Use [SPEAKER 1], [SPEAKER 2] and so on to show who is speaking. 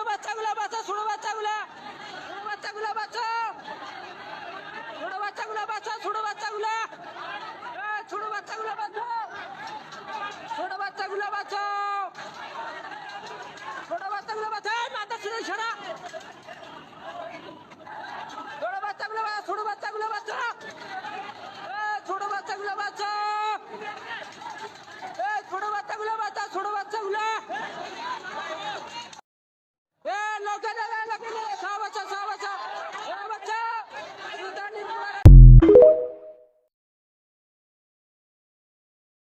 [SPEAKER 1] বাচ্চাগুলো বাঁচা, ছোট বাচ্চাগুলা, ছোট বাচ্চাগুলা বাঁচাও, ছোট বাচ্চাগুলা বাঁচাও, ছোট বাচ্চাগুলা, ছোট বাচ্চাগুলা বাঁচাও, ছোট বাচ্চাগুলা বাঁচাও, ছোট বাচ্চাগুলো বাঁচাও, মাথা ছিল সারা, ছোট বাচ্চাগুলো বাঁচাও, ছোট বাচ্চাগুলো বাঁচাও, ছোট বাচ্চাগুলো বাঁচাও।